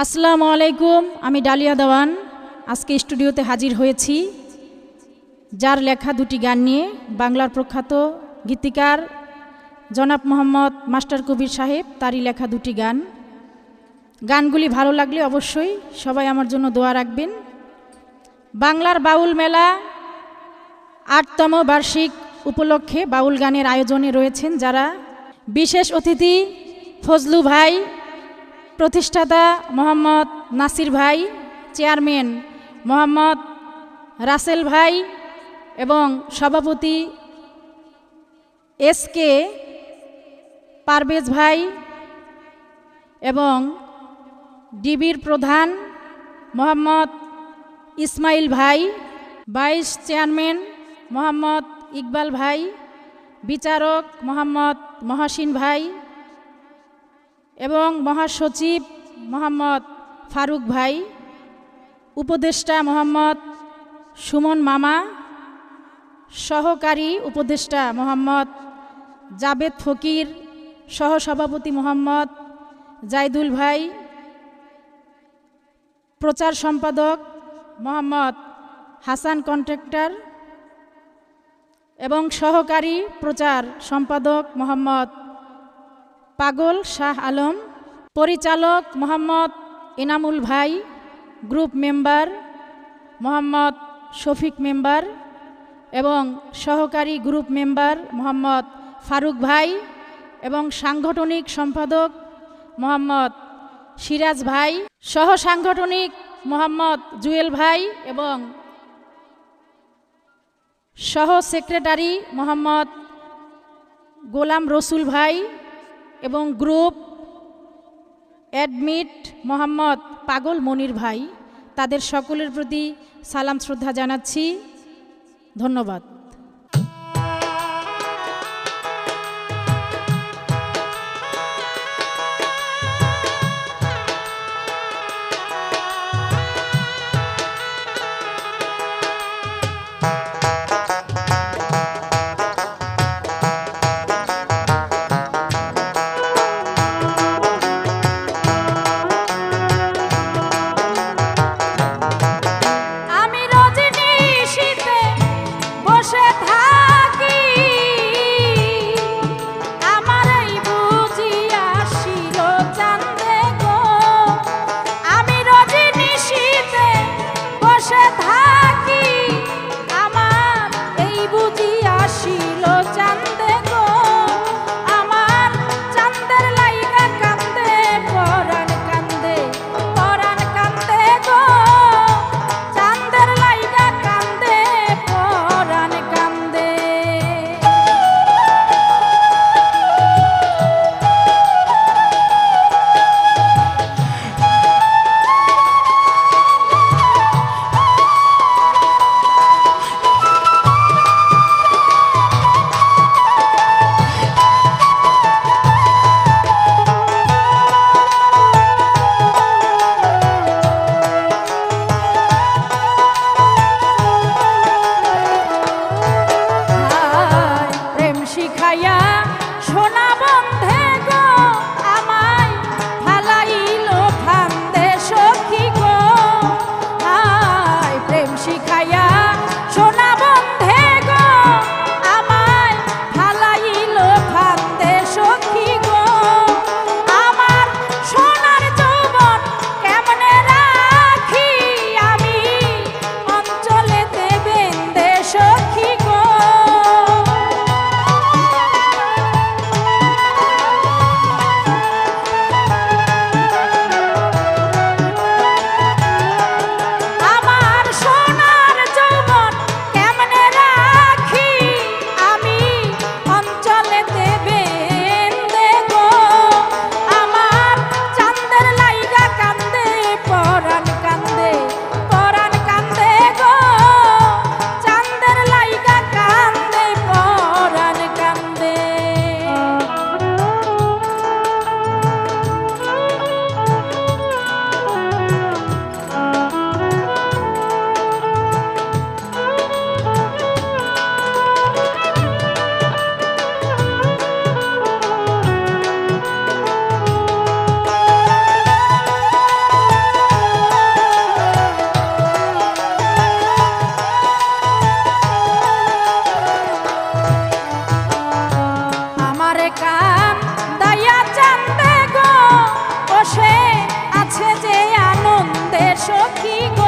আসসালামু আলাইকুম। আমি ডালিয়া দেওয়ান আজকে স্টুডিওতে হাজির হয়েছি যার লেখা দুটি গান নিয়ে বাংলার প্রখ্যাত গীতিকার জনাব মোহাম্মদ মাস্টার কবির সাহেব তারই লেখা দুটি গান। গানগুলি ভালো লাগলে অবশ্যই সবাই আমার জন্য দোয়া রাখবেন। বাংলার বাউল মেলা ৮তম বার্ষিক উপলক্ষে বাউল গানের আয়োজনে রয়েছেন যারা বিশেষ অতিথি ফজলু ভাই, প্রতিষ্ঠাতা মোহাম্মদ নাসির ভাই, চেয়ারম্যান মোহাম্মদ রাসেল ভাই এবং সভাপতি SK পারভেজ ভাই এবং ডিবির প্রধান মোহাম্মদ ইসমাইল ভাই, ভাইস চেয়ারম্যান মোহাম্মদ ইকবাল ভাই, বিচারক মোহাম্মদ মহাসিন ভাই এবং মহাসচিব মোহাম্মদ ফারুক ভাই, উপদেষ্টা মোহাম্মদ সুমন মামা, সহকারী উপদেষ্টা মোহাম্মদ জাবেদ ফকির, সহসভাপতি মোহাম্মদ জাইদুল ভাই, প্রচার সম্পাদক মোহাম্মদ হাসান কন্ট্রাক্টর এবং সহকারী প্রচার সম্পাদক মোহাম্মদ পাগল শাহ আলম, পরিচালক মোহাম্মদ এনামুল ভাই, group member Mohammad Shafiq member এবং সহকারী গ্রুপ মেম্বার মোহাম্মদ ফারুক ভাই এবং সাংগঠনিক সম্পাদক মোহাম্মদ সিরাজ ভাই, সহ সাংগঠনিক মোহাম্মদ জুয়েল ভাই এবং সহ সেক্রেটারি মোহাম্মদ গোলাম রসুল ভাই এবং গ্রুপ অ্যাডমিট মোহাম্মদ পাগল মনির ভাই, তাদের সকলের প্রতি সালাম শ্রদ্ধা জানাচ্ছি। ধন্যবাদ। বসে যে আনন্দের সখী